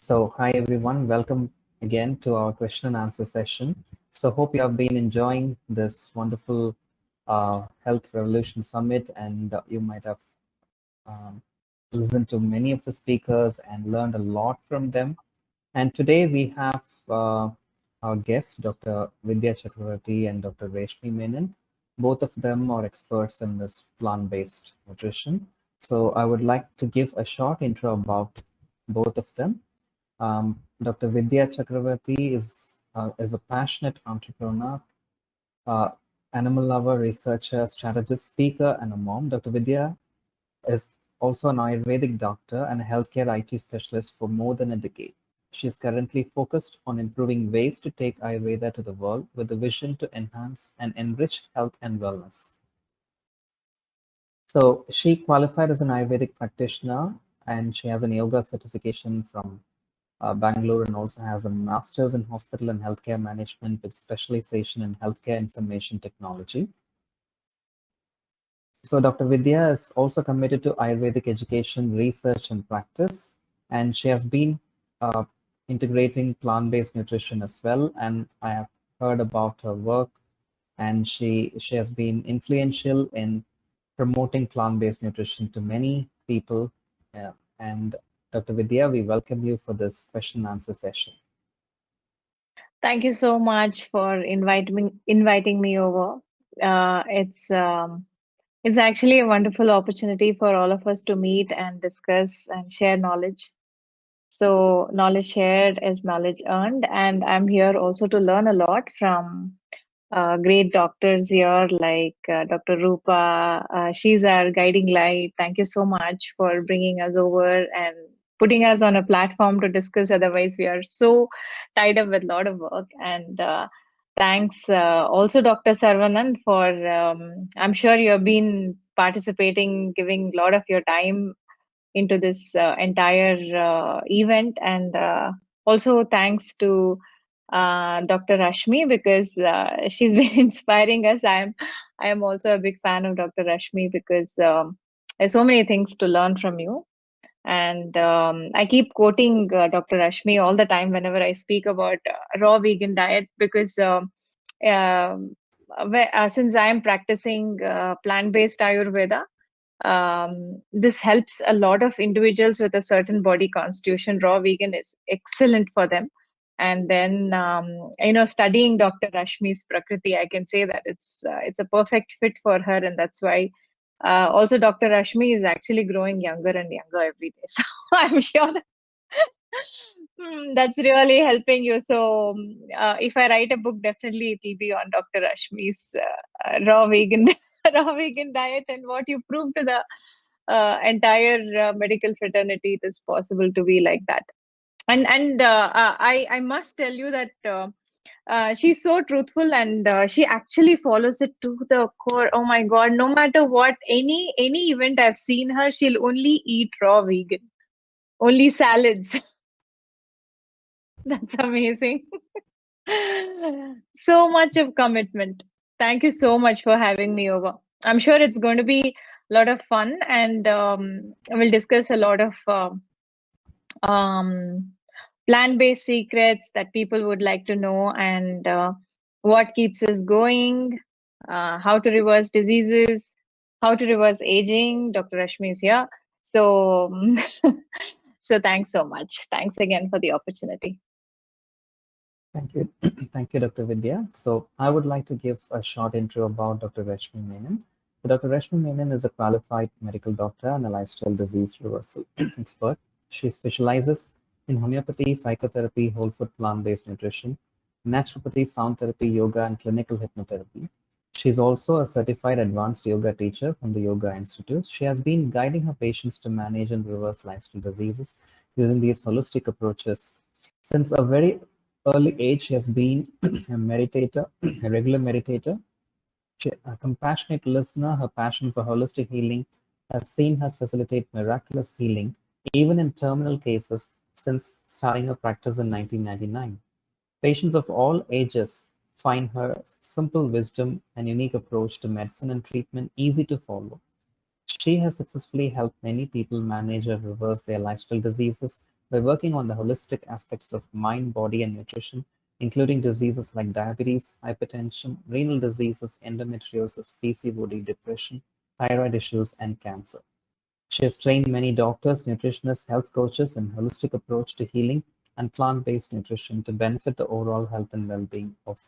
So, hi everyone, welcome again to our question and answer session. So, hope you have been enjoying this wonderful Health Revolution Summit, and you might have um, listened to many of the speakers and learned a lot from them. And today we have our guests, Dr. Vidya Chakravarthy and Dr. Rashmi Menon. Both of them are experts in this plant-based nutrition. So, I would like to give a short intro about both of them. Dr. Vidya Chakravarthy is a passionate entrepreneur, uh, animal lover, researcher, strategist, speaker, and a mom. Dr. Vidya is also an Ayurvedic doctor and a healthcare IT specialist for more than a decade. She is currently focused on improving ways to take Ayurveda to the world with the vision to enhance and enrich health and wellness. So she qualified as an Ayurvedic practitioner and she has an yoga certification from Bangalore and also has a master's in hospital and healthcare management with specialization in healthcare information technology. So Dr. Vidya is also committed to Ayurvedic education, research, and practice, and she has been uh, integrating plant-based nutrition as well. And I have heard about her work, and she has been influential in promoting plant-based nutrition to many people. And Dr. Vidya, we welcome you for this question and answer session. Thank you so much for inviting me over. It's actually a wonderful opportunity for all of us to meet and discuss and share knowledge. So knowledge shared is knowledge earned, and I'm here also to learn a lot from great doctors here like Dr. Rupa. She's our guiding light. Thank you so much for bringing us over and putting us on a platform to discuss. Otherwise, we are so tied up with a lot of work. And thanks also, Dr. Saravanan, for I'm sure you have been participating, giving a lot of your time into this entire event. And also, thanks to Dr. Rashmi because she's been inspiring us. I am also a big fan of Dr. Rashmi because there's so many things to learn from you. And I keep quoting Dr. Rashmi all the time whenever I speak about raw vegan diet because um, since I am practicing plant-based Ayurveda, this helps a lot of individuals with a certain body constitution. Raw vegan is excellent for them. And then, studying Dr. Rashmi's Prakriti, I can say that it's a perfect fit for her, and that's why. Also, Dr. Rashmi is actually growing younger and younger every day. So I'm sure that that's really helping you. So if I write a book, definitely it will be on Dr. Rashmi's raw vegan raw vegan diet and what you proved to the entire medical fraternity it is possible to be like that. And I must tell you that she's so truthful and she actually follows it to the core. Oh my God! No matter what, any event I've seen her, she'll only eat raw vegan, only salads. That's amazing. So much of commitment. Thank you so much for having me over. I'm sure it's going to be a lot of fun, and we'll discuss a lot of um, plant-based secrets that people would like to know, and what keeps us going, how to reverse diseases, how to reverse aging. Dr. Rashmi is here. So, so thanks so much. Thanks again for the opportunity. Thank you. Thank you, Dr. Vidya. So I would like to give a short intro about Dr. Rashmi Menon. So Dr. Rashmi Menon is a qualified medical doctor and a lifestyle disease reversal expert. She specializes in homeopathy, psychotherapy, whole food plant-based nutrition, naturopathy, sound therapy, yoga, and clinical hypnotherapy. She's also a certified advanced yoga teacher from the Yoga Institute. She has been guiding her patients to manage and reverse lifestyle diseases using these holistic approaches. Since a very early age, she has been a meditator, a regular meditator, a compassionate listener. Her passion for holistic healing has seen her facilitate miraculous healing, even in terminal cases, since starting her practice in 1999. Patients of all ages find her simple wisdom and unique approach to medicine and treatment easy to follow. She has successfully helped many people manage or reverse their lifestyle diseases by working on the holistic aspects of mind, body, and nutrition, including diseases like diabetes, hypertension, renal diseases, endometriosis, PCOD, depression, thyroid issues, and cancer. She has trained many doctors, nutritionists, health coaches in holistic approach to healing and plant-based nutrition to benefit the overall health and well-being of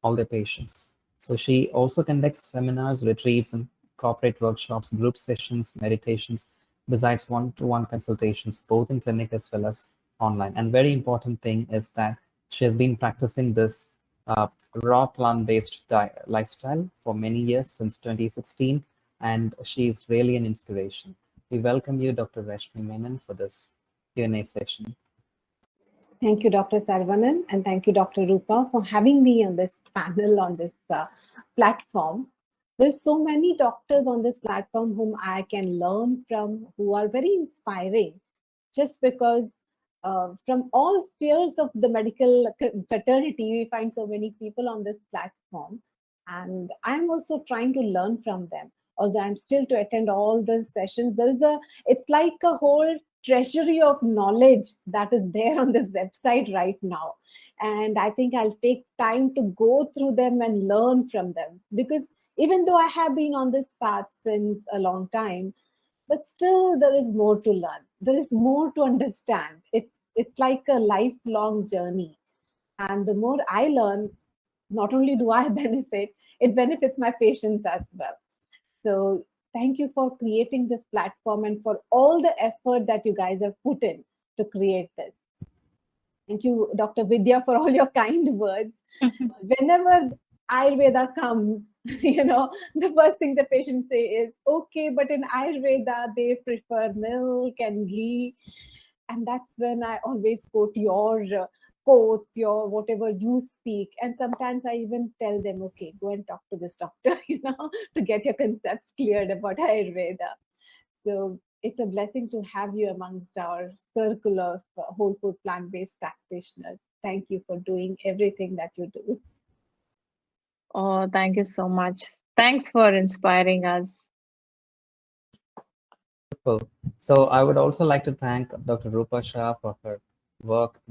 all their patients. So she also conducts seminars, retreats, and corporate workshops, group sessions, meditations, besides one-to-one consultations, both in clinic as well as online. And very important thing is that she has been practicing this raw plant-based lifestyle for many years, since 2016, and she is really an inspiration. We welcome you, Dr. Rashmi Menon, for this Q&A session. Thank you, Dr. Saravanan, and thank you, Dr. Rupa, for having me on this panel, on this platform. There's so many doctors on this platform whom I can learn from, who are very inspiring, just because from all spheres of the medical fraternity, we find so many people on this platform. And I'm also trying to learn from them. Although I'm still to attend all the sessions, it's like a whole treasury of knowledge that is there on this website right now. And I think I'll take time to go through them and learn from them, because even though I have been on this path since a long time, but still there is more to learn. There is more to understand. It's like a lifelong journey. And the more I learn, not only do I benefit, it benefits my patients as well. So thank you for creating this platform and for all the effort that you guys have put in to create this. Thank you, Dr. Vidya, for all your kind words. Whenever Ayurveda comes, the first thing the patients say is, okay, but in Ayurveda, they prefer milk and ghee. And that's when I always quote your quotes, your whatever you speak. And sometimes I even tell them, okay, go and talk to this doctor, to get your concepts cleared about Ayurveda. So it's a blessing to have you amongst our circle of whole food plant-based practitioners. Thank you for doing everything that you do. Oh, thank you so much. Thanks for inspiring us. Wonderful. So I would also like to thank Dr. Rupa Shah for her work.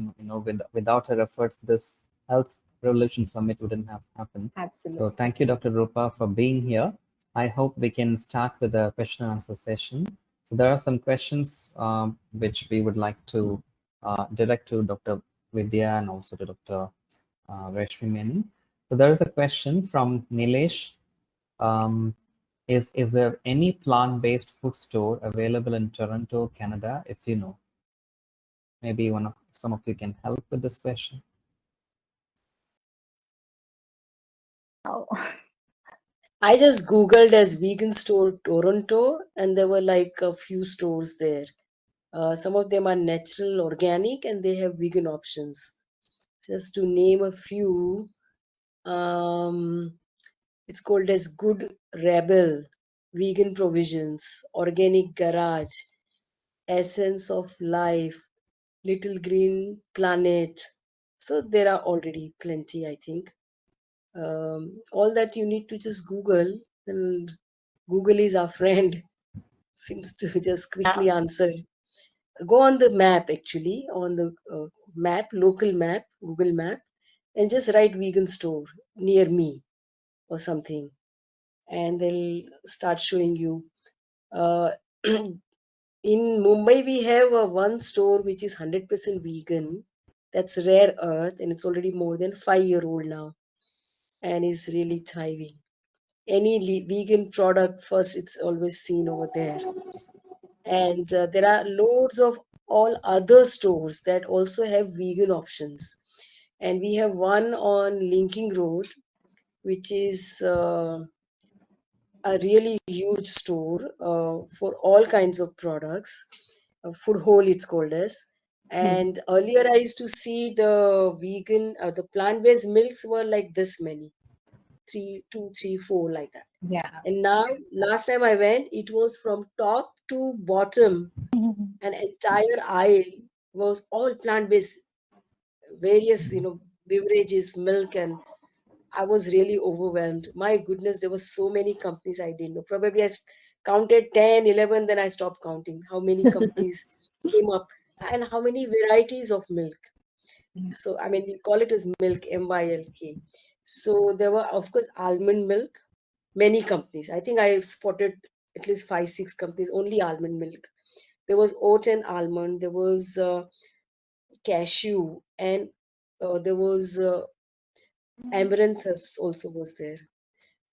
Without her efforts, this Health Revolution Summit wouldn't have happened. Absolutely. So thank you, Dr. Rupa, for being here. I hope we can start with a question and answer session. So there are some questions which we would like to direct to Dr. Vidya and also to Dr. Rashmi Menon. So there is a question from Nilesh. Is there any plant-based food store available in Toronto, Canada, if you know? Maybe some of you can help with this question. Oh. I just Googled as vegan store Toronto, and there were like a few stores there. Some of them are natural, organic, and they have vegan options. Just to name a few, it's called as Good Rebel, Vegan Provisions, Organic Garage, Essence of Life, Little Green Planet. So there are already plenty, I think. All that you need to just Google, and Google is our friend, seems to just quickly Yeah. answer. Go on the map, actually, on the map, local map, Google map, and just write vegan store near me or something, and they'll start showing you. Uh, in Mumbai, we have one store which is 100% vegan. That's Rare Earth, and it's already more than 5-year-old now, and is really thriving. Any vegan product first, it's always seen over there. And there are loads of all other stores that also have vegan options. And we have one on Linking Road, which is a really huge store for all kinds of products. Food Hole, it's called as. And earlier, I used to see the vegan, the plant-based milks were like this many, 3, 2, 3, 4, like that. Yeah. And now, last time I went, it was from top to bottom, an entire aisle was all plant-based, various, beverages, milk, and I was really overwhelmed. My goodness, there were so many companies I didn't know. Probably I counted 10, 11, then I stopped counting how many companies came up. and how many varieties of milk. Yeah. So, I mean, we call it as milk, MYLK. So, there were, of course, almond milk, many companies. I think I spotted at least five, six companies, only almond milk. There was oat and almond, there was cashew, and there was amaranthus also was there.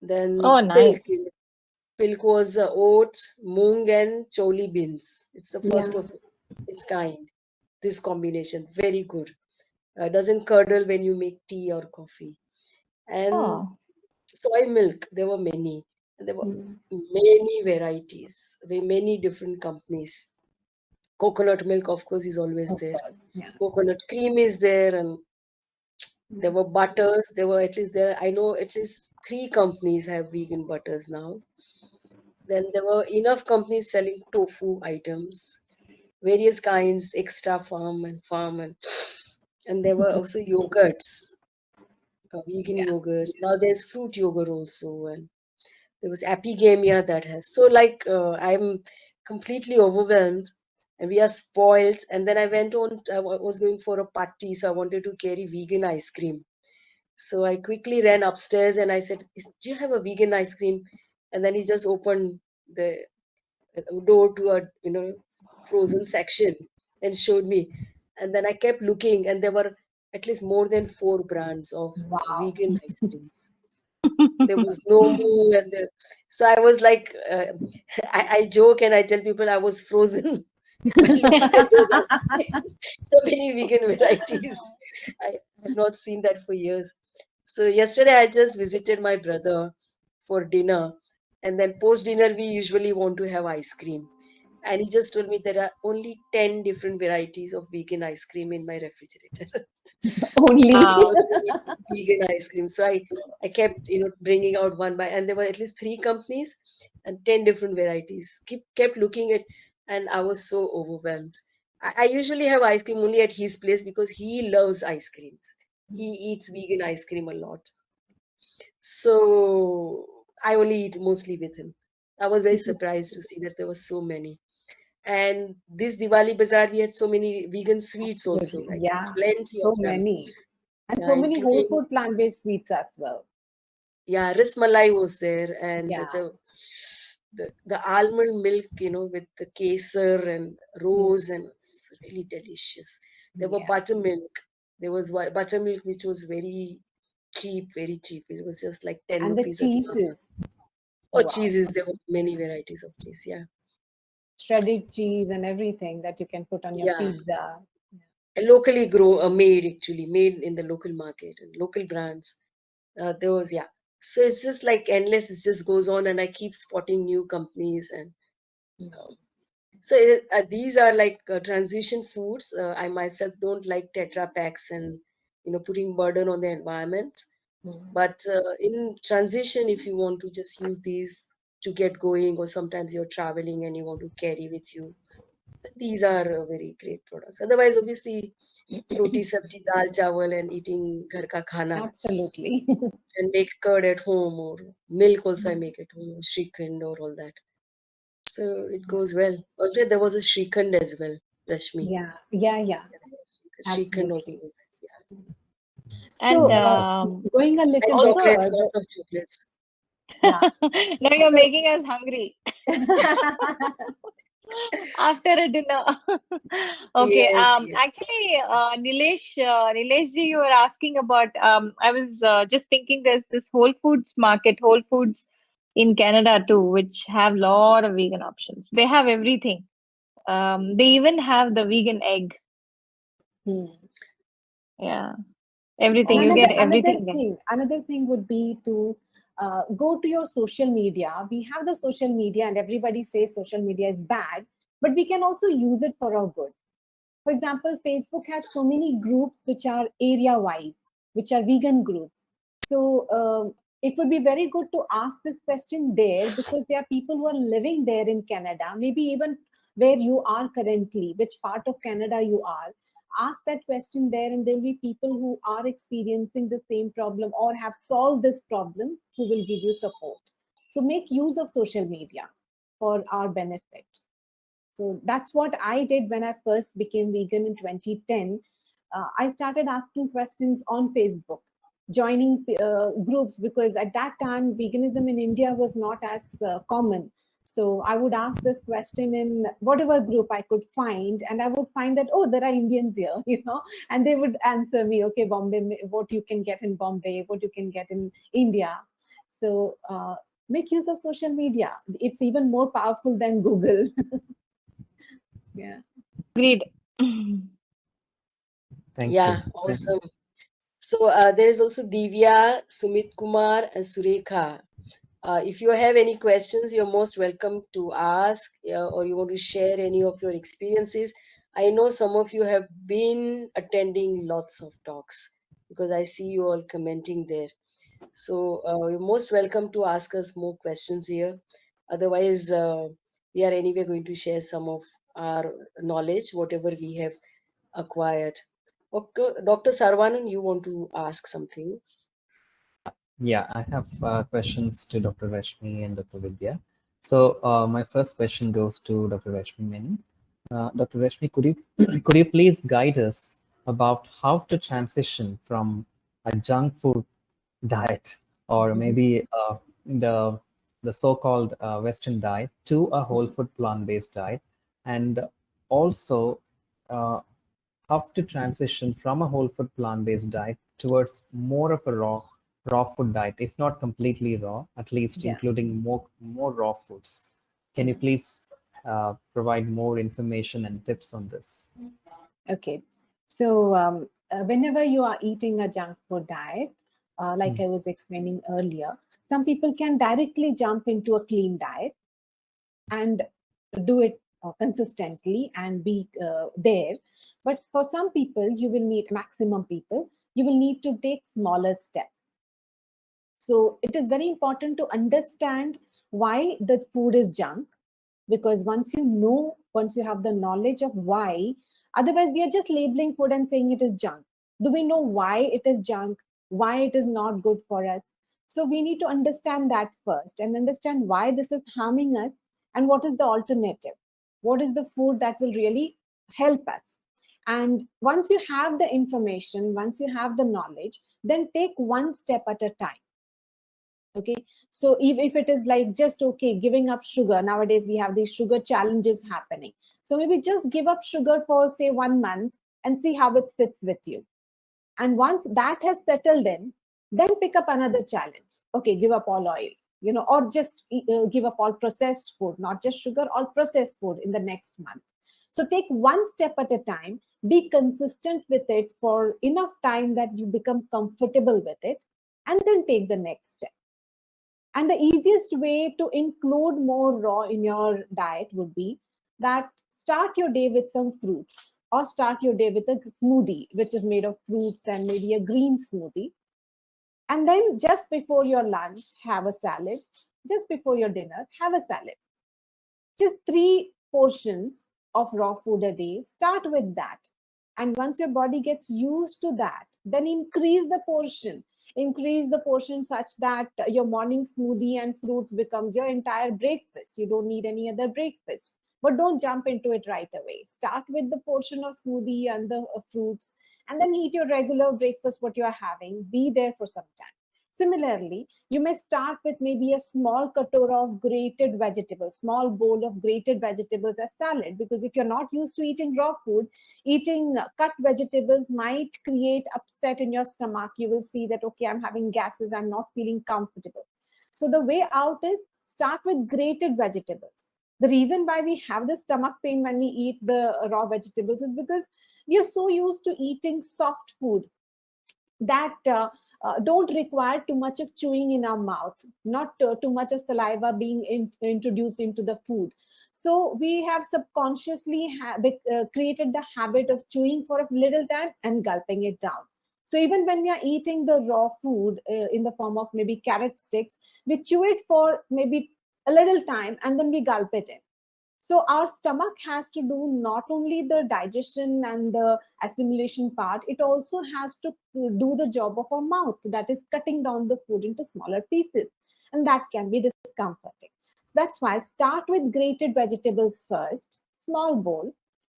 Then Oh, nice. pilk. Pilk was oats, moong, and choli beans. It's the first Yeah. of its kind. This combination, very good. Doesn't curdle when you make tea or coffee. And Oh, soy milk, there were many. And there were Mm. many varieties, many different companies. Coconut milk, of course, is always Of there. course. Yeah. Coconut cream is there, and there were butters. There were at least there. I know at least three companies have vegan butters now. Then there were enough companies selling tofu items, various kinds, extra farm, and there were also yogurts, vegan Yeah. yogurts. Now there's fruit yogurt also, and there was epigamia that has. So like I'm completely overwhelmed, and we are spoiled. And then I went on. Was going for a party, so I wanted to carry vegan ice cream. So I quickly ran upstairs and I said, "Do you have a vegan ice cream?" And then he just opened the door to a frozen section and showed me. And then I kept looking, and there were at least more than four brands of Wow. vegan ice creams. There was no moo, and so I was like, I joke and I tell people I was frozen by looking at those ice creams. So many vegan varieties. I have not seen that for years. So yesterday I just visited my brother for dinner, and then post dinner we usually want to have ice cream. And he just told me there are only 10 different varieties of vegan ice cream in my refrigerator. Only. He wow. was doing vegan ice cream. So I kept, bringing out one by, and there were at least three companies and 10 different varieties. Kept looking at, and I was so overwhelmed. I usually have ice cream only at his place because he loves ice creams. He eats vegan ice cream a lot. So I only eat mostly with him. I was very surprised to see that there were so many. And this Diwali Bazaar, we had so many vegan sweets also, Absolutely. like Yeah. plenty So of them. many. And Yeah, so many whole including, food plant-based sweets as well. yeah, Rasmalai was there, and Yeah. the almond milk, with the kesar and Mm. rose, and it's really delicious. There were Yeah. buttermilk. There was buttermilk which was very cheap, very cheap. It was just like 10 And the rupees a glass. cheeses. Oh, Wow. cheeses, there were many varieties of cheese. Yeah. Shredded cheese and everything that you can put on your Yeah. pizza. Locally made, actually made in the local market and local brands. There was, yeah. So it's just like endless. It just goes on, and I keep spotting new companies, and Mm. so these are like transition foods. I myself don't like Tetra packs and putting burden on the environment. Mm. But in transition, if you want to just use these to get going, or sometimes you're traveling and you want to carry with you, these are very great products. Otherwise, obviously, roti, sabji, dal, chawal, and eating ghar ka khana, Absolutely. and make curd at home, or milk also I make at home, Shrikhand or all that. So it Yeah. goes well. Also, there was a Shrikhand as well, Rashmi. Yeah. Yeah. Yeah. Shrikhand also Absolutely. was there. Yeah. And So, going a And little also, chocolates, further, lots of chocolates. yeah. now you're So, making us hungry after a dinner. Okay. Yes, yes. Actually, Nilesh ji, you were asking about. I was just thinking there's this Whole Foods market, Whole Foods in Canada too, which have lot of vegan options. They have everything. They even have the vegan egg. hmm. Yeah, And everything. You get everything there. another thing would be to go to your social media. We have the social media, and everybody says social media is bad, but we can also use it for our good. For example, Facebook has so many groups which are area wise, which are vegan groups. So it would be very good to ask this question there, because there are people who are living there in Canada, maybe even where you are currently, which part of Canada you are. Ask that question there, and there will be people who are experiencing the same problem or have solved this problem who will give you support. So make use of social media for our benefit. So that's what I did when I first became vegan in 2010. I started asking questions on Facebook, joining groups, because at that time veganism in India was not as common. So I would ask this question in whatever group I could find, and I would find that, oh, there are Indians here, and they would answer me, okay, Bombay, what you can get in Bombay, what you can get in India. So make use of social media. It's even more powerful than Google. Yeah. Agreed. Thank Yeah, you. awesome. So there is also Divya, Sumit Kumar, and Surekha. If you have any questions, you're most welcome to ask, or you want to share any of your experiences. I know some of you have been attending lots of talks because I see you all commenting there. So you're most welcome to ask us more questions here. Otherwise, we are anyway going to share some of our knowledge, whatever we have acquired. Okay, Dr. Saravanan, you want to ask something? Yeah, I have questions to Dr. Rashmi and Dr. Vidya. So my first question goes to Dr. Rashmi Menon. Dr. Rashmi, could you could you please guide us about how to transition from a junk food diet, or maybe the the so-called Western diet, to a whole food plant-based diet, and also uh, how to transition from a whole food plant-based diet towards more of a raw food diet, if not completely raw, at least Yeah. including more raw foods. Can you please provide more information and tips on this? Okay. So whenever you are eating a junk food diet, like I was explaining earlier, some people can directly jump into a clean diet and do it consistently and be there. But for some people, you will need, maximum people, you will need to take smaller steps. So it is very important to understand why the food is junk, because once you have the knowledge of why, otherwise we are just labeling food and saying it is junk. Do we know why it is junk, why it is not good for us? So we need to understand that first and understand why this is harming us, and what is the alternative, what is the food that will really help us. And once you have the information, once you have the knowledge, then take one step at a time. Okay, so if it is like just okay giving up sugar, nowadays we have these sugar challenges happening, so maybe just give up sugar for say 1 month and see how it sits with you. And once that has settled in, then pick up another challenge. Okay, give up all oil, or just give up all processed food, not just sugar, all processed food in the next month. So take one step at a time, be consistent with it for enough time that you become comfortable with it, and then take the next step. And the easiest way to include more raw in your diet would be that start your day with some fruits, or start your day with a smoothie, which is made of fruits and maybe a green smoothie. And then just before your lunch, have a salad. Just before your dinner, have a salad. Just 3 portions of raw food a day. Start with that. And once your body gets used to that, then increase the portion. Increase the portion such that your morning smoothie and fruits becomes your entire breakfast. You don't need any other breakfast. But don't jump into it right away. Start with the portion of smoothie and the fruits, and then eat your regular breakfast, what you are having. Be there for some time. Similarly, you may start with maybe a small katora of grated vegetables, small bowl of grated vegetables as salad, because if you're not used to eating raw food, eating cut vegetables might create upset in your stomach. You will see that, okay, I'm having gases, I'm not feeling comfortable. So the way out is start with grated vegetables. The reason why we have the stomach pain when we eat the raw vegetables is because we are so used to eating soft food that don't require too much of chewing in our mouth, not too much of saliva being introduced into the food. So we have subconsciously created the habit of chewing for a little time and gulping it down. So even when we are eating the raw food in the form of maybe carrot sticks, we chew it for maybe a little time and then we gulp it in. So our stomach has to do not only the digestion and the assimilation part, it also has to do the job of our mouth, that is cutting down the food into smaller pieces. And that can be discomforting. So that's why start with grated vegetables first. small bowl.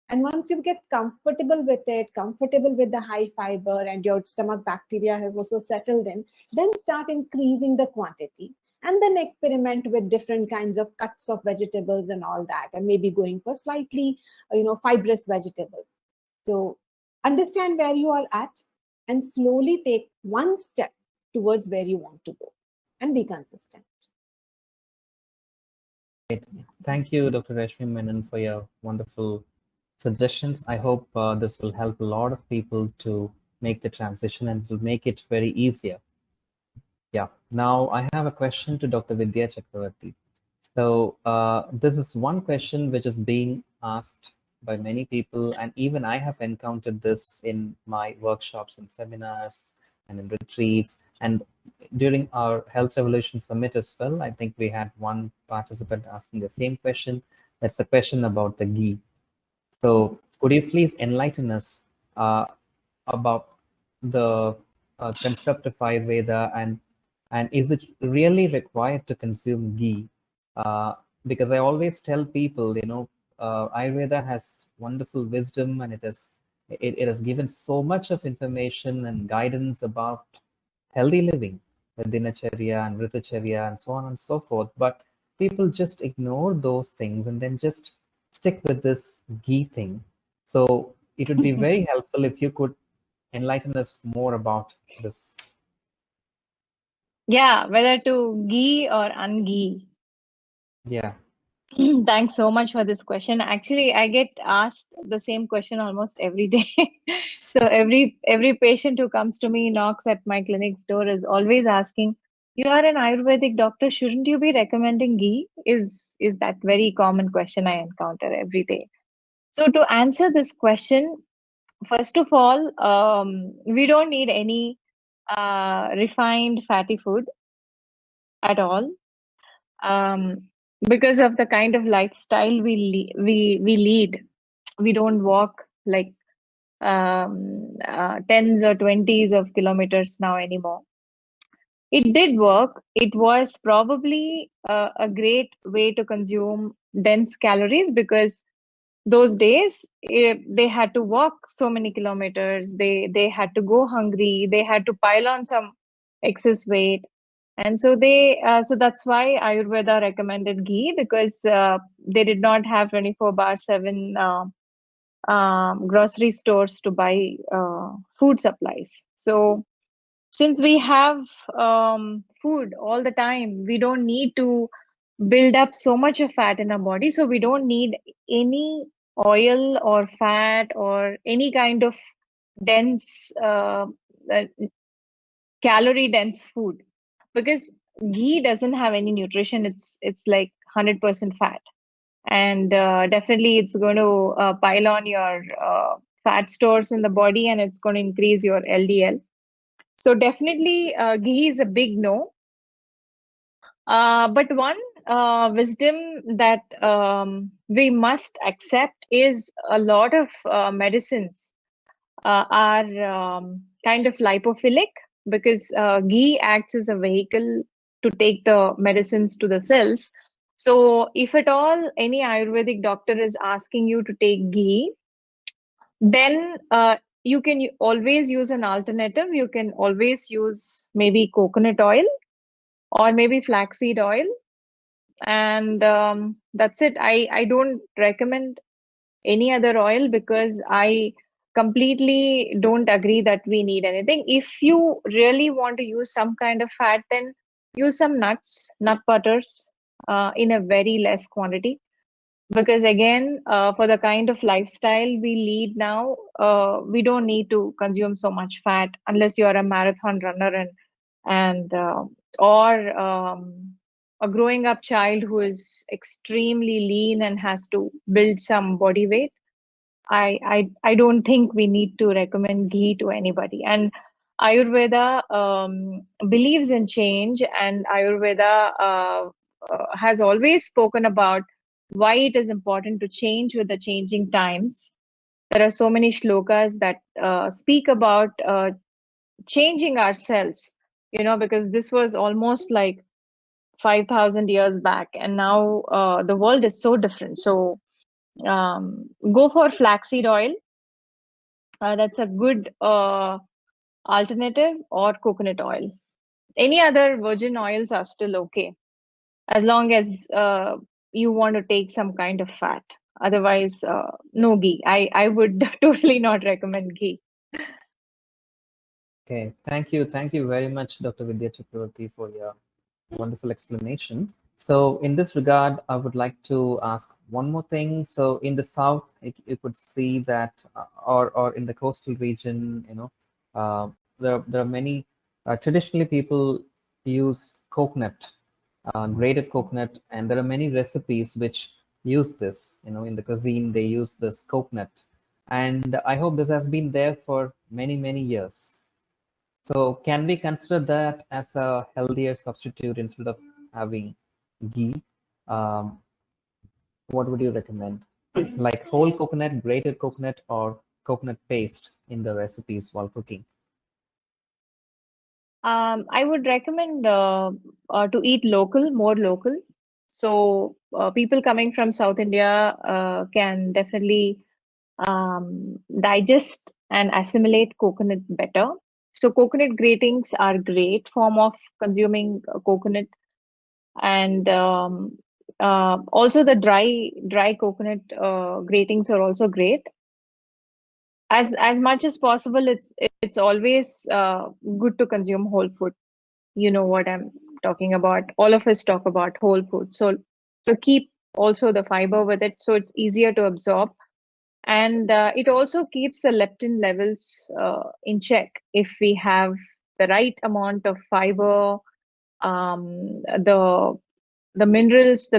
And once you get comfortable with it, comfortable with the high fiber, and your stomach bacteria has also settled in, then start increasing the quantity. And then experiment with different kinds of cuts of vegetables and all that, and maybe going for slightly, fibrous vegetables. So understand where you are at and slowly take one step towards where you want to go and be consistent. Thank you, Dr. Rashmi Menon, for your wonderful suggestions. I hope this will help a lot of people to make the transition and to make it very easier. Yeah. Now I have a question to Dr. Vidya Chakravarthy. So this is one question which is being asked by many people, and even I have encountered this in my workshops and seminars and in retreats, and during our Health Revolution Summit as well. I think we had one participant asking the same question. That's the question about the ghee. So could you please enlighten us about the concept of Ayurveda, and is it really required to consume ghee? Because I always tell people, Ayurveda has wonderful wisdom, and it has given so much of information and guidance about healthy living, the dinacharya and ritacharya and so on and so forth. But people just ignore those things and then just stick with this ghee thing. So it would be very helpful if you could enlighten us more about this. Yeah, whether to ghee or unghee. Yeah. Thanks so much for this question. Actually, I get asked the same question almost every day. So every patient who comes to me, knocks at my clinic's door, is always asking, "You are an Ayurvedic doctor, shouldn't you be recommending ghee?" Is that very common question I encounter every day. So to answer this question, first of all, we don't need any refined fatty food at all, because of the kind of lifestyle we lead. We don't walk like tens or twenties of kilometers now anymore. It did work. It was probably a great way to consume dense calories, because those days they had to walk so many kilometers, they had to go hungry, they had to pile on some excess weight, and so so that's why Ayurveda recommended ghee, because they did not have 24/7 grocery stores to buy food supplies. So since we have food all the time, we don't need to build up so much of fat in our body. So we don't need any oil or fat or any kind of dense, uh, calorie dense food, because ghee doesn't have any nutrition. It's like 100% fat, and definitely it's going to pile on your fat stores in the body, and it's going to increase your LDL. So definitely ghee is a big no. But one wisdom that we must accept is a lot of medicines are kind of lipophilic, because ghee acts as a vehicle to take the medicines to the cells. So if at all any Ayurvedic doctor is asking you to take ghee, then you can always use an alternative. You can always use maybe coconut oil or maybe flaxseed oil, and that's it. I don't recommend any other oil, because I completely don't agree that we need anything. If you really want to use some kind of fat, then use some nuts, nut butters, in a very less quantity, because again, for the kind of lifestyle we lead now, we don't need to consume so much fat unless you are a marathon runner, and or a growing up child who is extremely lean and has to build some body weight. I don't think we need to recommend ghee to anybody. And Ayurveda believes in change, and Ayurveda has always spoken about why it is important to change with the changing times. There are so many shlokas that speak about changing ourselves, because this was almost like 5,000 years back, and now the world is so different. So Go for flaxseed oil. That's a good alternative, or coconut oil. Any other virgin oils are still okay, as long as you want to take some kind of fat. Otherwise, no ghee. I would totally not recommend ghee. Okay, thank you. Thank you very much, Dr. Vidya Chakravarthy, for your wonderful explanation. So in this regard, I would like to ask one more thing. So in the south, you could see that, or in the coastal region, there are many, traditionally people use coconut, grated coconut, and there are many recipes which use this, in the cuisine, they use this coconut. And I hope this has been there for many, many years. So can we consider that as a healthier substitute instead of having ghee? Um, what would you recommend? Like whole coconut, grated coconut, or coconut paste in the recipes while cooking? I would recommend to eat local, more local. So people coming from South India can definitely digest and assimilate coconut better. So coconut gratings are great form of consuming coconut, and also the dry coconut gratings are also great. As much as possible, it's always good to consume whole food. You know what I'm talking about. All of us talk about whole food. So keep also the fiber with it, so it's easier to absorb. And it also keeps the leptin levels in check if we have the right amount of fiber, the minerals.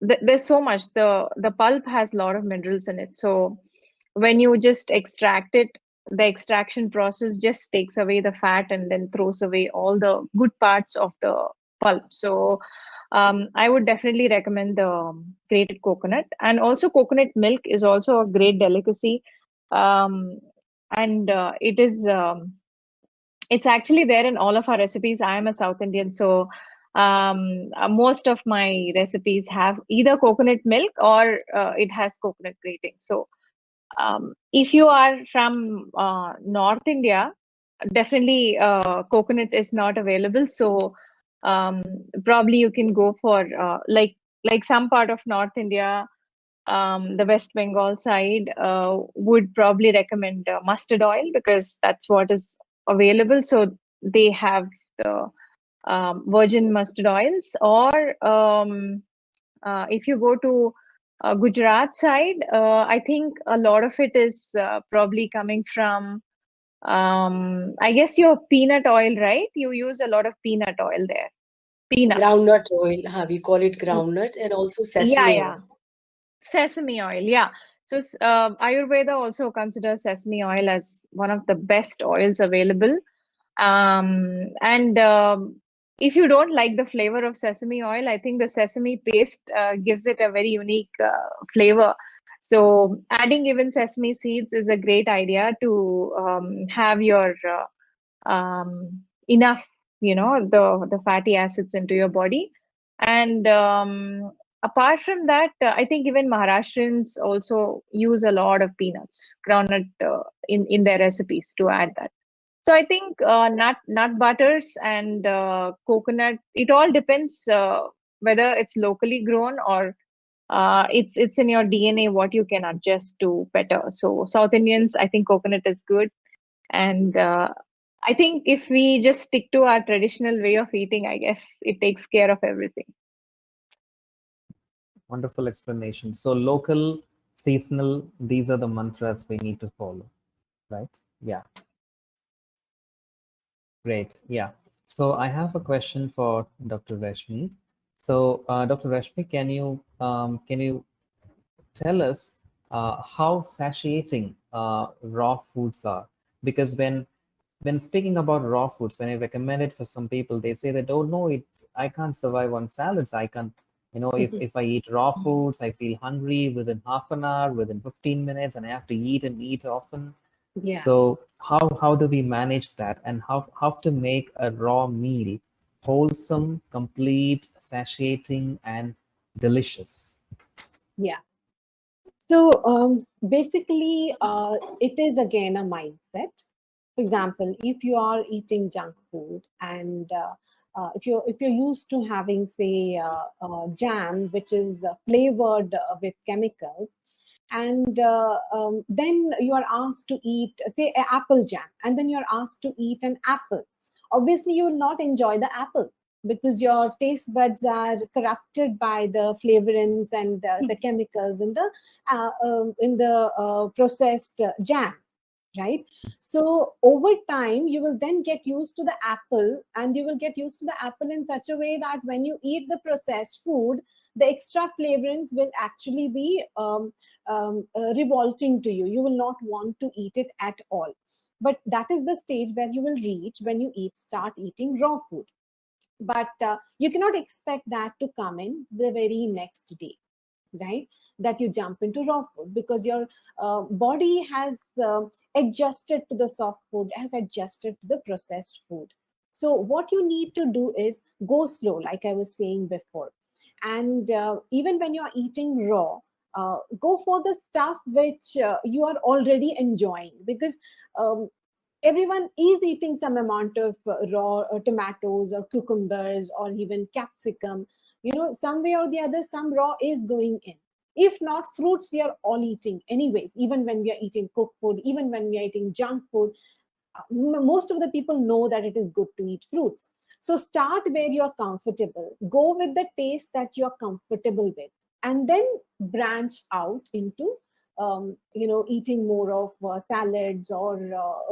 There's so much. The pulp has a lot of minerals in it. So when you just extract it, the extraction process just takes away the fat and then throws away all the good parts of the pulp. So I would definitely recommend the grated coconut. And also coconut milk is also a great delicacy. And it's actually there in all of our recipes. I am a South Indian, so most of my recipes have either coconut milk or it has coconut grating. So if you are from North India, definitely coconut is not available. So probably you can go for like some part of North India, the West Bengal side would probably recommend mustard oil, because that's what is available. So they have the virgin mustard oils. Or if you go to Gujarat side, I think a lot of it is probably coming from, I guess, your peanut oil, right? You use a lot of peanut oil there. Peanuts. Groundnut oil, we call it groundnut, and also Yeah, sesame oil. yeah. Sesame oil, yeah. So Ayurveda also considers sesame oil as one of the best oils available. And if you don't like the flavor of sesame oil, I think the sesame paste gives it a very unique flavor. So adding even sesame seeds is a great idea to have your enough, the fatty acids into your body. And apart from that, I think even Maharashtrians also use a lot of peanuts, groundnut, in their recipes to add that. So I think nut butters and coconut, it all depends whether it's locally grown or it's in your DNA what you can adjust to better. So South Indians, I think coconut is good. And I think if we just stick to our traditional way of eating, I guess it takes care of everything. Wonderful explanation. So local, seasonal, these are the mantras we need to follow, right? Yeah, great. Yeah. So I have a question for Dr. Rashmi. So Dr. Rashmi, can you tell us how satiating raw foods are? Because when speaking about raw foods, when I recommend it for some people, they say they don't know it. I can't survive on salads. I can't, if I eat raw foods, I feel hungry within half an hour, within 15 minutes, and I have to eat and eat often. Yeah. So how do we manage that, and how to make a raw meal wholesome, complete, satiating, and delicious? Yeah. Basically, it is again a mindset. For example, if you are eating junk food and if you're used to having, say, jam, which is flavored with chemicals, and then you are asked to eat, say, apple jam, and then you're asked to eat an apple. Obviously, you will not enjoy the apple because your taste buds are corrupted by the flavorings and the chemicals in the processed jam, right? So over time you will then get used to the apple, and you will get used to the apple in such a way that when you eat the processed food, the extra flavorings will actually be revolting to you. You will not want to eat it at all. But that is the stage where you will reach when you start eating raw food. But you cannot expect that to come in the very next day, right? That you jump into raw food, because your body has adjusted to the soft food, has adjusted to the processed food. So what you need to do is go slow, like I was saying before. And even when you're eating raw, go for the stuff which you are already enjoying, because um, everyone is eating some amount of raw tomatoes or cucumbers or even capsicum. Some way or the other, some raw is going in. If not, fruits we are all eating anyways. Even when we are eating cooked food, even when we are eating junk food, most of the people know that it is good to eat fruits. So start where you're comfortable, go with the taste that you're comfortable with, and then branch out into eating more of salads or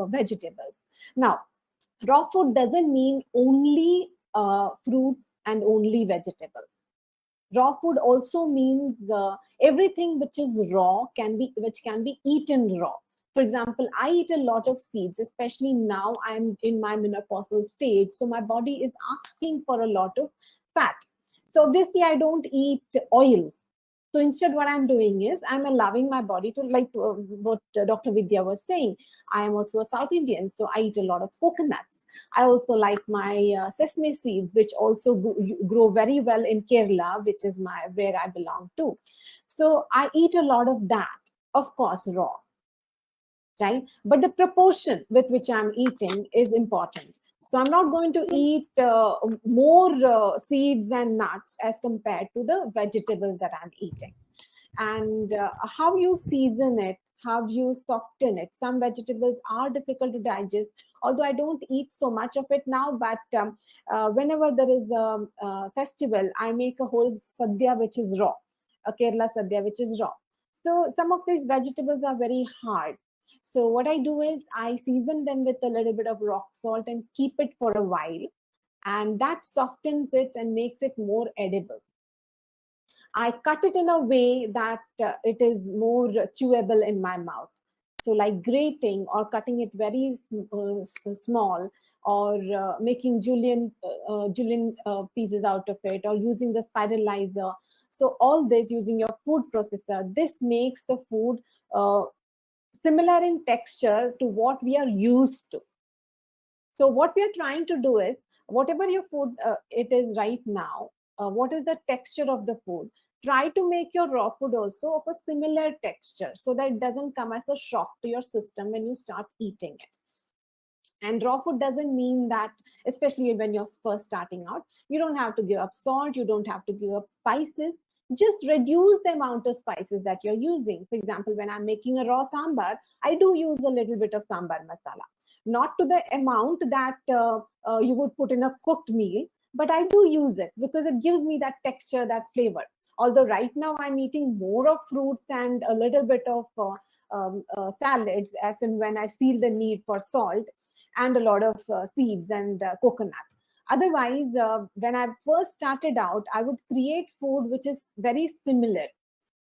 vegetables. Now, raw food doesn't mean only fruits and only vegetables. Raw food also means everything which is raw which can be eaten raw. For example, I eat a lot of seeds, especially now I'm in my menopausal stage, so my body is asking for a lot of fat. So obviously I don't eat oil. So instead, what I'm doing is I'm allowing my body to, like what Dr. Vidya was saying. I am also a South Indian, so I eat a lot of coconuts. I also like my sesame seeds, which also grow very well in Kerala, which is where I belong to. So I eat a lot of that, of course, raw, right? But the proportion with which I'm eating is important. So I'm not going to eat more seeds and nuts as compared to the vegetables that I'm eating. And how you season it, how you soften it. Some vegetables are difficult to digest, although I don't eat so much of it now. But whenever there is a festival, I make a whole sadhya which is raw, a Kerala sadhya which is raw. So some of these vegetables are very hard. So what I do is I season them with a little bit of rock salt and keep it for a while. And that softens it and makes it more edible. I cut it in a way that it is more chewable in my mouth. So, like grating or cutting it very small, or making julienne pieces out of it, or using the spiralizer. So, all this using your food processor, this makes the food similar in texture to what we are used to. So what we are trying to do is, whatever your food it is right now, what is the texture of the food? Try to make your raw food also of a similar texture, so that it doesn't come as a shock to your system when you start eating it. And raw food doesn't mean that, especially when you're first starting out, you don't have to give up salt, you don't have to give up spices. Just reduce the amount of spices that you're using. For example, when I'm making a raw sambar, I do use a little bit of sambar masala. Not to the amount that you would put in a cooked meal, but I do use it because it gives me that texture, that flavor. Although right now I'm eating more of fruits and a little bit of salads, as in when I feel the need for salt, and a lot of seeds and coconut. Otherwise, when I first started out, I would create food which is very similar.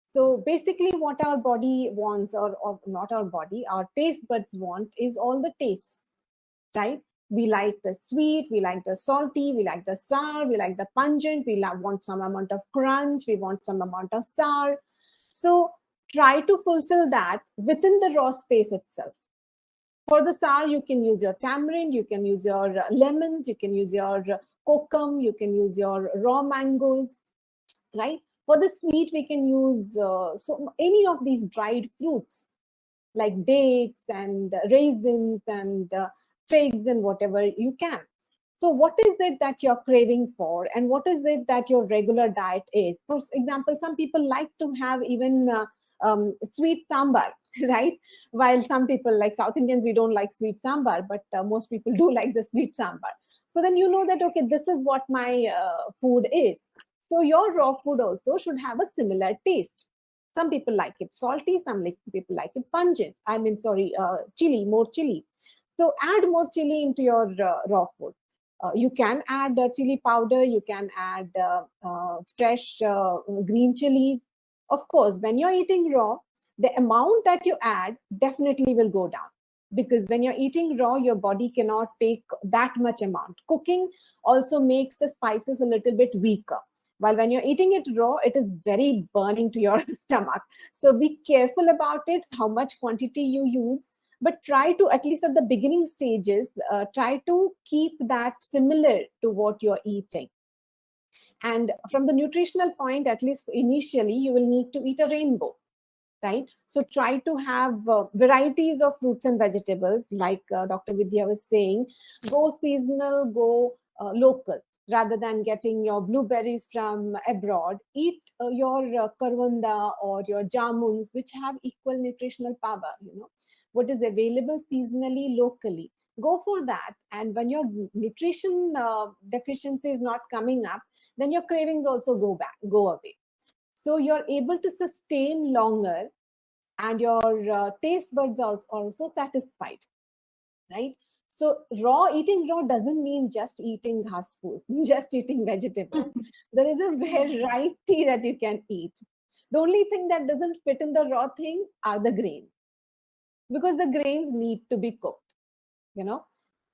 So basically, what our body wants, or not our body, our taste buds want, is all the tastes, right? We like the sweet, we like the salty, we like the sour, we like the pungent, want some amount of crunch, we want some amount of sour. So try to fulfill that within the raw space itself. For the sour, you can use your tamarind, you can use your lemons, you can use your kokum, you can use your raw mangoes, right? For the sweet, we can use so any of these dried fruits like dates and raisins and figs and whatever you can. So what is it that you're craving for, and what is it that your regular diet is? For example, some people like to have even sweet sambar, right? While some people, like South Indians, we don't like sweet sambar, but most people do like the sweet sambar. So then you know that, okay, this is what my food is. So your raw food also should have a similar taste. Some people like it salty, people like it pungent. I mean, sorry, chili, more chili. So add more chili into your raw food. You can add chili powder, you can add fresh green chilies. Of course, when you're eating raw, the amount that you add definitely will go down, because when you're eating raw, your body cannot take that much amount. Cooking also makes the spices a little bit weaker. While when you're eating it raw, it is very burning to your stomach. So be careful about it, how much quantity you use, but try to, at least at the beginning stages, try to keep that similar to what you're eating. And from the nutritional point, at least initially, you will need to eat a rainbow, right? So try to have varieties of fruits and vegetables, like Dr. Vidya was saying, go seasonal, go local. Rather than getting your blueberries from abroad, eat your karwanda or your jamuns, which have equal nutritional power. You know what is available seasonally, locally. Go for that, and when your nutrition deficiency is not coming up, then your cravings also go away. So you're able to sustain longer, and your taste buds are also satisfied, right? So eating raw doesn't mean just eating ghas-foos, just eating vegetables. There is a variety that you can eat. The only thing that doesn't fit in the raw thing are the grains, because the grains need to be cooked, you know.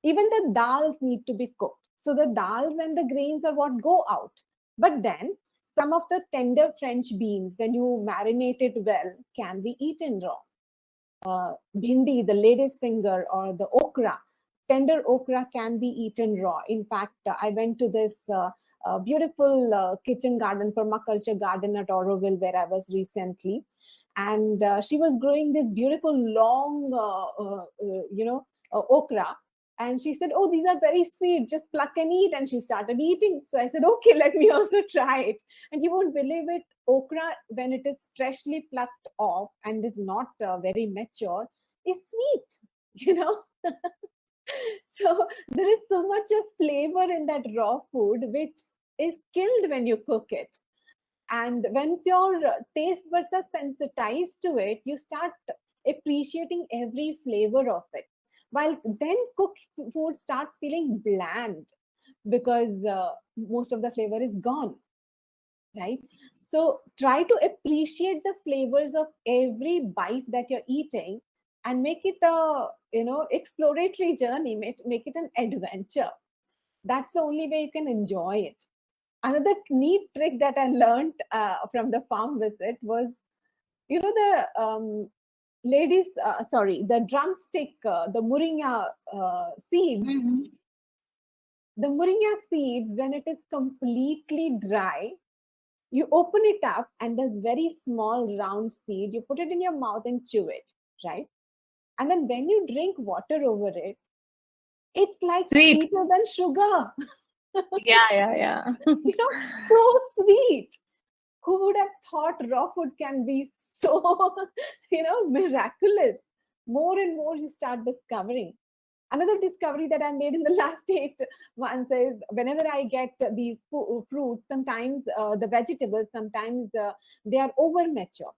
Even the dals need to be cooked. So the dals and the grains are what go out. But then some of the tender French beans, when you marinate it well, can be eaten raw. Bhindi, the lady's finger, or the okra, tender okra can be eaten raw. In fact, I went to this beautiful kitchen garden, permaculture garden at Auroville, where I was recently. And she was growing this beautiful long, okra. And she said, "Oh, these are very sweet. Just pluck and eat." And she started eating. So I said, "Okay, let me also try it." And you won't believe it, okra, when it is freshly plucked off and is not very mature, it's sweet, you know. So there is so much of flavor in that raw food, which is killed when you cook it. And once your taste buds are sensitized to it, you start appreciating every flavor of it. While then cooked food starts feeling bland, because most of the flavor is gone, right? So try to appreciate the flavors of every bite that you're eating, and make it a exploratory journey. Make it an adventure. That's the only way you can enjoy it. Another neat trick that I learned from the farm visit was, the ladies, the drumstick, the moringa seeds. Mm-hmm. The moringa seeds, when it is completely dry, you open it up, and this very small round seed, you put it in your mouth and chew it, right? And then when you drink water over it, it's like Sweet. sweeter than sugar. Yeah. So sweet. Who would have thought raw food can be so, miraculous? More and more you start discovering. Another discovery that I made in the last 8 months is, whenever I get these fruits, sometimes the vegetables, sometimes they are over mature.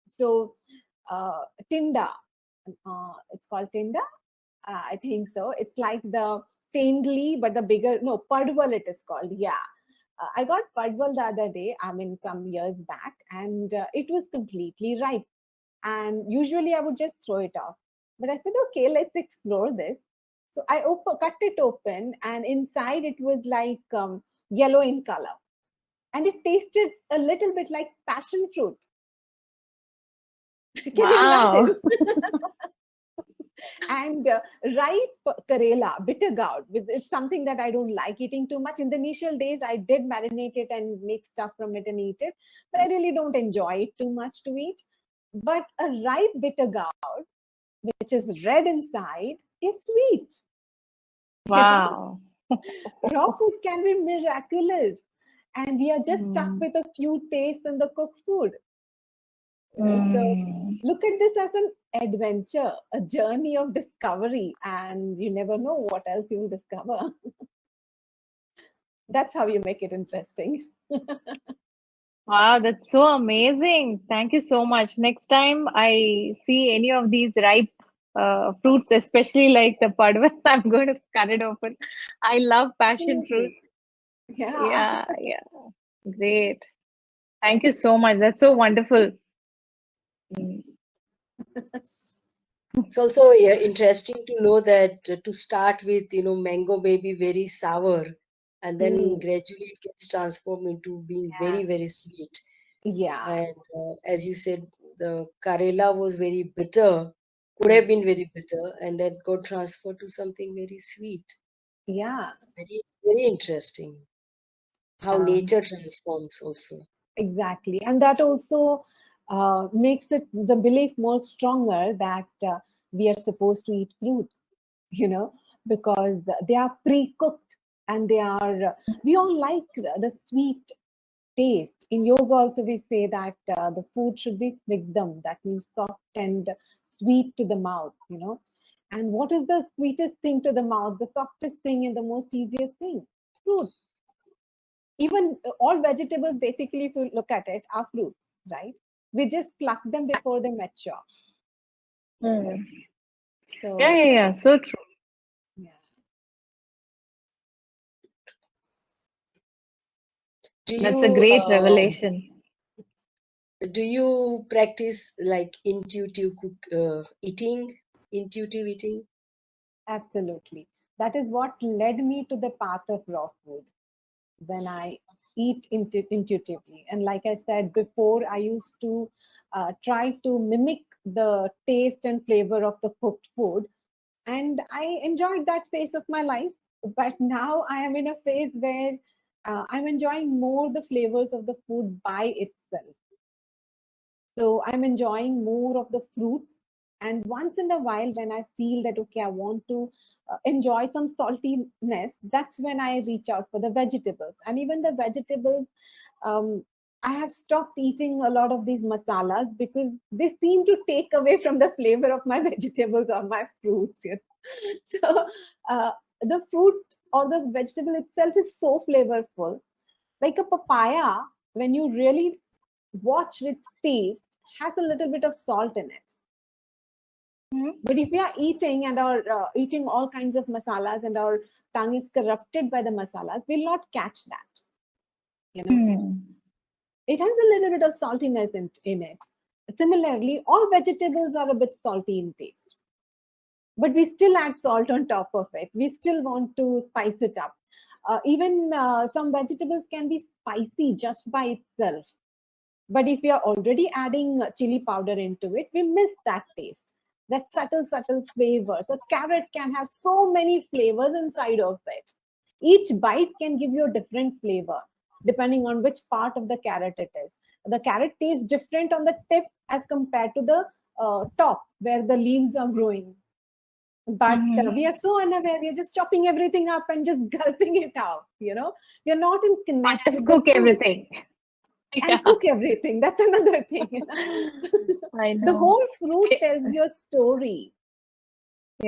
So tinda, it's called tinda. I think so. It's like the tendli, but the bigger, no, padwal it is called. Yeah. I got padwal the other day, I mean, some years back, and it was completely ripe. And usually I would just throw it off. But I said, okay, let's explore this. So I cut it open, and inside it was like yellow in color. And it tasted a little bit like passion fruit. Can you Wow. imagine? And ripe karela, bitter gourd, which is something that I don't like eating too much. In the initial days, I did marinate it and make stuff from it and eat it, but I really don't enjoy it too much to eat. But a ripe bitter gourd, which is red inside, is sweet. Wow. Raw food can be miraculous, and we are just stuck Mm. with a few tastes in the cooked food. So Mm. look at this as an adventure, a journey of discovery, and you never know what else you'll discover. That's how you make it interesting. Wow, that's so amazing. Thank you so much. Next time I see any of these ripe fruits, especially like the padwa, I'm going to cut it open. I love passion fruit. Absolutely. Yeah. Yeah, yeah. Great. Thank you so much. That's so wonderful. Mm. It's also interesting to know that to start with, mango may be very sour, and then Mm, gradually it gets transformed into being yeah. very, very sweet. Yeah. And as you said, the Karela was very bitter, could have Mm, been very bitter, and that got transferred to something very sweet. yeah. Very, very interesting how Um, nature transforms also. exactly. And that also makes it the belief more stronger that we are supposed to eat fruits, you know, because they are pre-cooked and we all like the sweet taste. In yoga, also we say that the food should be snigdam, that means soft and sweet to the mouth, you know. And what is the sweetest thing to the mouth, the softest thing, and the most easiest thing? Fruit. Even all vegetables, basically, if you look at it, are fruits, right? We just pluck them before they mature. Mm. Yeah, So, yeah, yeah. So true. yeah. Do That's a you great revelation. practice like intuitive eating, intuitive eating? Absolutely. That is what led me to the path of raw food when I eat intuitively. And like I said before, I used to try to mimic the taste and flavor of the cooked food. And I enjoyed that phase of my life. But now I am in a phase where I'm enjoying more the flavors of the food by itself. So I'm enjoying more of the fruits. And once in a while, when I feel that, okay, I want to enjoy some saltiness, that's when I reach out for the vegetables. And even the vegetables, um, I have stopped eating a lot of these masalas because they seem to take away from the flavor of my vegetables or my fruits. You know? So the fruit or the vegetable itself is so flavorful. Like a papaya, when you really watch its taste, has a little bit of salt in it. Mm. But if we are eating and are eating all kinds of masalas and our tongue is corrupted by the masalas, we'll not catch that. You know, Mm. it has a little bit of saltiness in it. Similarly, all vegetables are a bit salty in taste, but we still add salt on top of it. We still want to spice it up. Even some vegetables can be spicy just by itself. But if we are already adding chili powder into it, we miss that taste, that subtle flavor. So carrot can have so many flavors inside of it. Each bite can give you a different flavor depending on which part of the carrot it is. The carrot tastes different on the tip as compared to the top where the leaves are growing. But we are Mhm. so unaware, we are just chopping everything up and just gulping it out, you know. We are not in Or connect just with the cook food everything. and Yeah, cook everything. That's another thing. I The know. whole fruit tells you a story.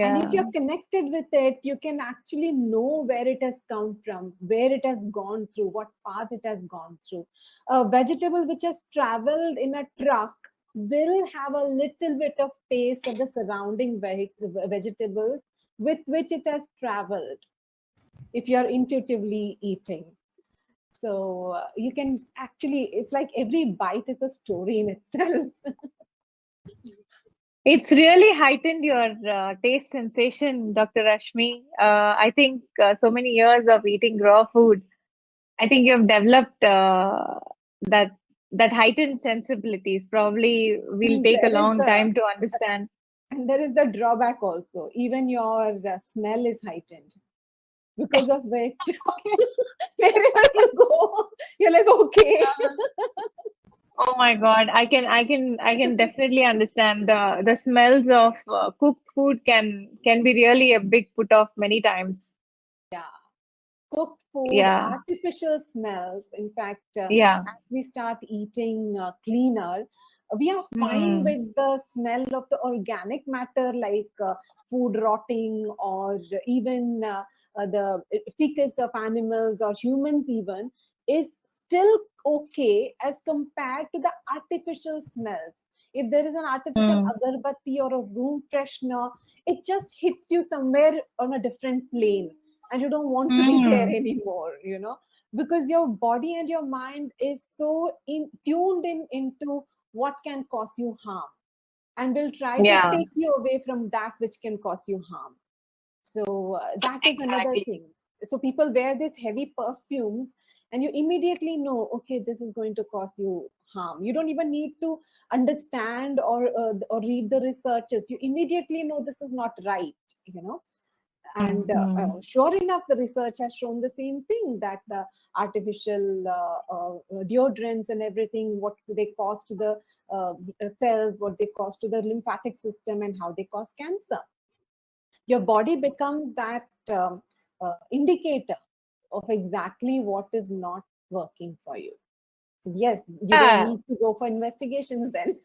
And if Yeah. you're connected with it, you can actually know where it has come from, where it has gone through, what path it has gone through. A vegetable which has traveled in a truck will have a little bit of taste of the surrounding vegetables with which it has traveled if you're intuitively eating. So you can actually, it's like every bite is a story in itself. It's really heightened your taste sensation, Dr. Rashmi. I think so many years of eating raw food, I think you've developed that that heightened sensibilities. Probably will And take a there is long a time to understand. And there is the drawback also. Even your smell is heightened, because of which wherever you go, you're like, okay. Oh my God, I can definitely understand the smells of cooked food can be really a big put off many times. Yeah. Cooked food, Yeah, artificial smells. In fact, yeah. as we start eating cleaner, we are fine Hmm. with the smell of the organic matter, like food rotting, or even the feces of animals or humans, even, is still okay as compared to the artificial smells. If there is an artificial Hmm. agarbatti or a room freshener, it just hits you somewhere on a different plane, and you don't want to be there Hmm. anymore, because your body and your mind is so tuned into what can cause you harm, and will try to Yeah, take you away from that which can cause you harm. So that is another exactly. thing. So people wear these heavy perfumes, and you immediately know, okay, this is going to cause you harm. You don't even need to understand or read the researches. You immediately know this is not right. You know, and Hmm. sure enough, the research has shown the same thing, that the artificial deodorants and everything, what they cause to the cells, what they cause to the lymphatic system, and how they cause cancer. Your body becomes that indicator of exactly what is not working for you. So yes, you don't Yeah, need to go for investigations then.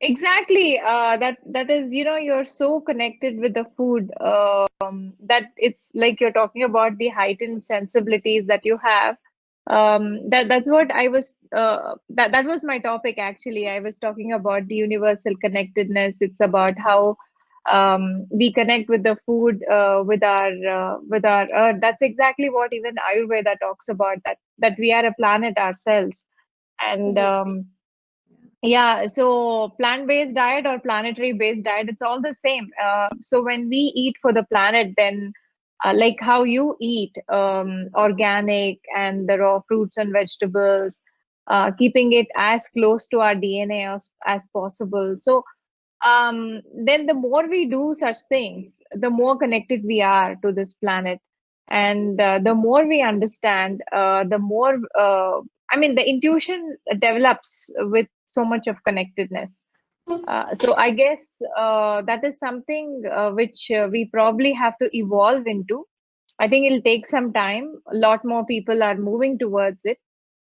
exactly. That is, you're so connected with the food, that it's like you're talking about the heightened sensibilities that you have. That's what I was. That was my topic actually. I was talking about the universal connectedness. It's about how we connect with the food, with our earth. That's exactly what even Ayurveda talks about. That we are a planet ourselves, and Absolutely. yeah, so plant-based diet or planetary-based diet, it's all the same. So when we eat for the planet, then like how you eat, organic and the raw fruits and vegetables, keeping it as close to our DNA as possible. So then the more we do such things, the more connected we are to this planet. And the more we understand, the more, I mean, the intuition develops with so much of connectedness. So I guess that is something which we probably have to evolve into. I think it'll take some time. A lot more people are moving towards it,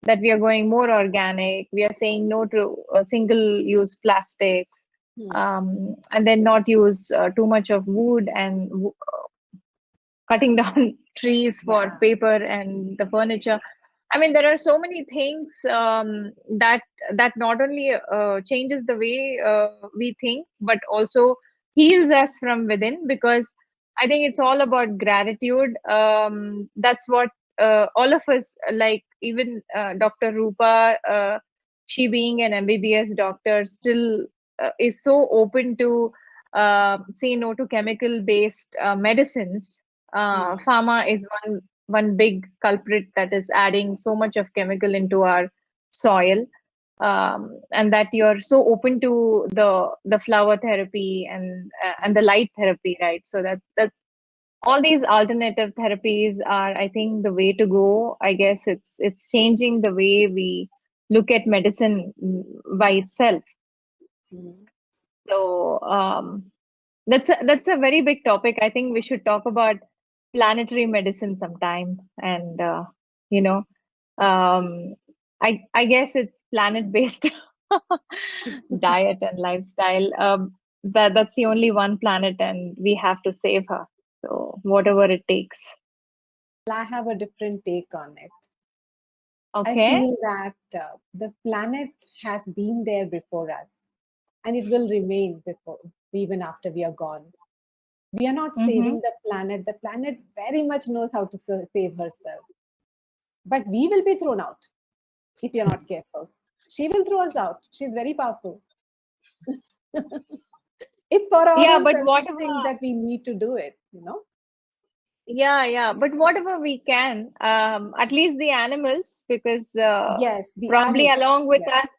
that we are going more organic. We are saying no to single-use plastics, Hmm. and then not use too much of wood and cutting down trees for Yeah. paper and the furniture. I mean, there are so many things that not only changes the way we think, but also heals us from within. Because I think it's all about gratitude. That's what all of us, like even Dr. Rupa, she being an MBBS doctor, still is so open to say no to chemical-based medicines. Hmm. Pharma is one big culprit that is adding so much of chemical into our soil, and that you're so open to the flower therapy and the light therapy, right? So that all these alternative therapies are, I think, the way to go. I guess it's changing the way we look at medicine by itself. Hmm. So that's a very big topic. I think we should talk about planetary medicine sometime, and you know, um, I guess it's planet-based diet and lifestyle. That's the only one planet, and we have to save her. So whatever it takes. I have a different take on it. I Okay. feel that the planet has been there before us, and it will remain before, even after we are gone. We are not Mm-hmm. saving the planet. The planet very much knows how to save herself, but we will be thrown out if you're not careful. She will throw us out. She's very powerful. It's for our Yeah, own but selfish whatever. things that we need to do it. Yeah, yeah, but whatever we can, at least the animals, because Yes, the probably animals. along with Yes. us,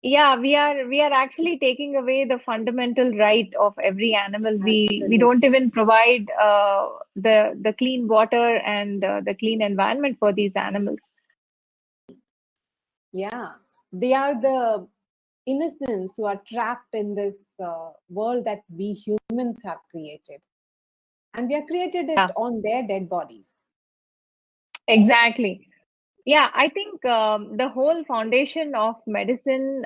Yeah, we are actually taking away the fundamental right of every animal. We Absolutely. don't even provide the clean water and the clean environment for these animals. Yeah. They are the innocents who are trapped in this world that we humans have created. And we have created it Yeah, on their dead bodies. exactly. Yeah, I think the whole foundation of medicine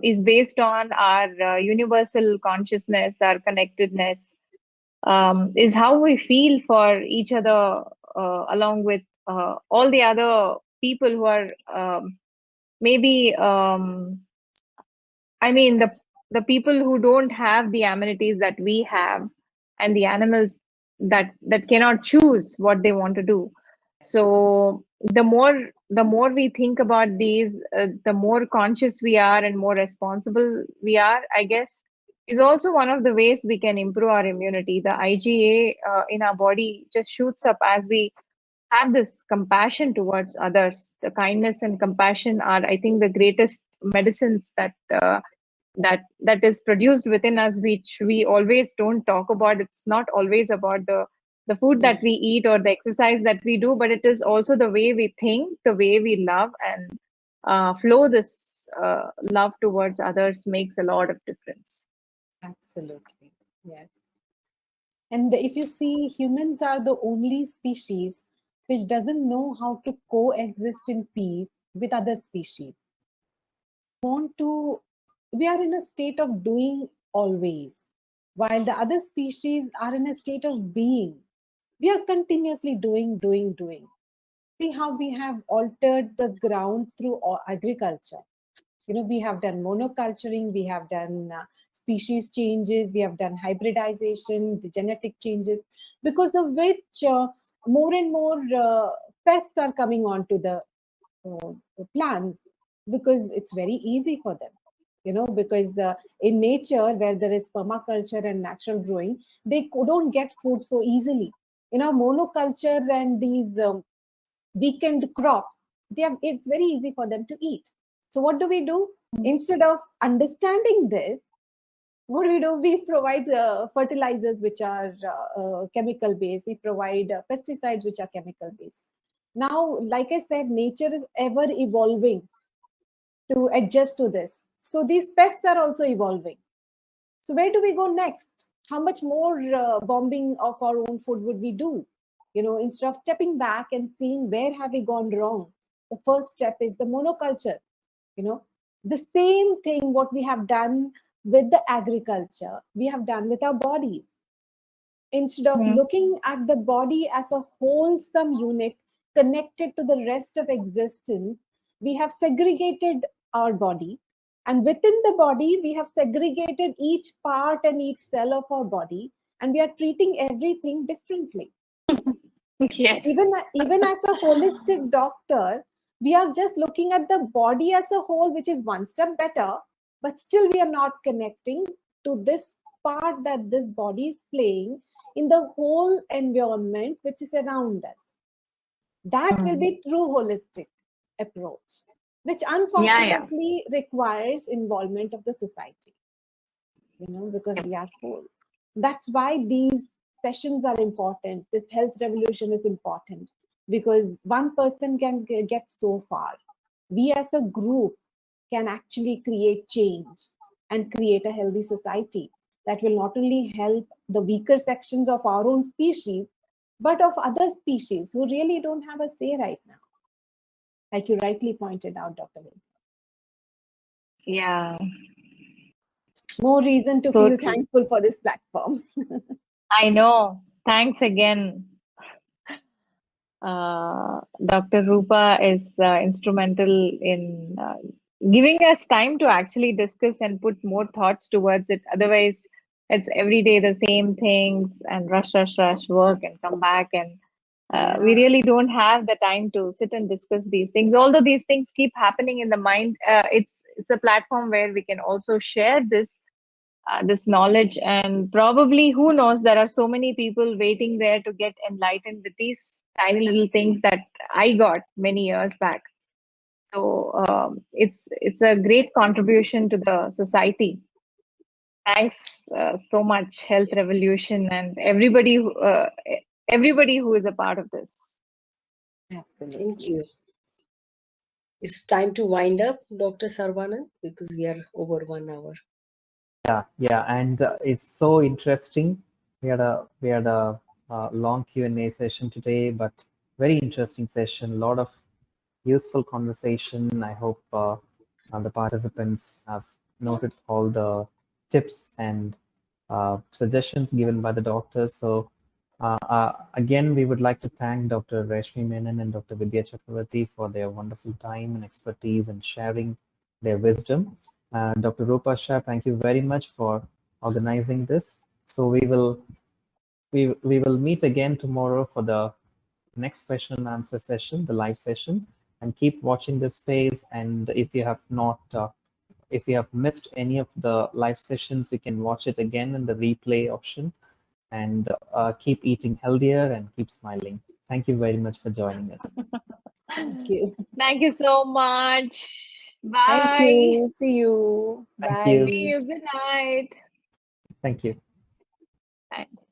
is based on our universal consciousness, our connectedness, is how we feel for each other, along with all the other people who are maybe I mean the people who don't have the amenities that we have, and the animals that cannot choose what they want to do. So the more we think about these, the more conscious we are and more responsible we are, I guess, is also one of the ways we can improve our immunity. The IgA in our body just shoots up as we have this compassion towards others. The kindness and compassion are, I think, the greatest medicines that is produced within us, which we always don't talk about. It's not always about the food that we eat or the exercise that we do, but it is also the way we think, the way we love, and flow this love towards others makes a lot of difference. Absolutely. Yes. And if you see, humans are the only species which doesn't know how to coexist in peace with other species. Want to, we are in a state of doing always, while the other species are in a state of being. We are continuously doing. See how we have altered the ground through agriculture. We have done monoculturing, we have done species changes, we have done hybridization, the genetic changes, because of which more and more pests are coming onto the plants, because it's very easy for them. Because in nature, where there is permaculture and natural growing, they don't get food so easily. Monoculture and these weekend crops, it's very easy for them to eat. So what do we do? Instead of understanding this, what do we do? We provide fertilizers which are chemical based. We provide pesticides which are chemical based. Now, like I said, nature is ever evolving to adjust to this. So these pests are also evolving. So where do we go next? How much more bombing of our own food would we do? Instead of stepping back and seeing where have we gone wrong, the first step is the monoculture. The same thing what we have done with the agriculture, we have done with our bodies. Instead of Mhm. looking at the body as a wholesome unit connected to the rest of existence, we have segregated our body. And within the body, we have segregated each part and each cell of our body, and we are treating everything differently. Yes. Even as a holistic doctor, we are just looking at the body as a whole, which is one step better, but still we are not connecting to this part that this body is playing in the whole environment which is around us. That will be true holistic approach, which Yeah, yeah. unfortunately requires involvement of the society, because we are full. That's why these sessions are important. This health revolution is important, because one person can get so far. We as a group can actually create change and create a healthy society that will not only help the weaker sections of our own species, but of other species who really don't have a say right now, like you rightly pointed out, Dr. Vidya. Yeah, More reason to so feel true. thankful for this platform. I know. Thanks again. Dr. Rupa is instrumental in giving us time to actually discuss and put more thoughts towards it. Otherwise, it's every day the same things and rush, work and come back. And we Yeah. really don't have the time to sit and discuss these things. Although these things keep happening in the mind, it's a platform where we can also share this knowledge, and probably, who knows, there are so many people waiting there to get enlightened with these tiny little things that I got many years back. So it's a great contribution to the society. Thanks so much, Health Revolution, and everybody who is a part of this. Absolutely. Thank you. It's time to wind up, Dr. Saravanan, because we are over 1 hour. Yeah, and it's so interesting. We had a long Q&A session today, but very interesting session. A lot of useful conversation. I hope the participants have noted all the tips and suggestions given by the doctors. So again, we would like to thank Dr. Rashmi Menon and Dr. Vidya Chakravarthy for their wonderful time and expertise and sharing their wisdom. Dr. Rupa Shah, thank you very much for organizing this. So we will meet again tomorrow for the next question and answer session, the live session, and keep watching this space. And if you have not, if you have missed any of the live sessions, you can watch it again in the replay option. And keep eating healthier and keep smiling. Thank you very much for joining us. Thank you. Thank you so much. Bye. Thank you. See you. Thank Bye. you. See you. Good night. Thank you. Thanks.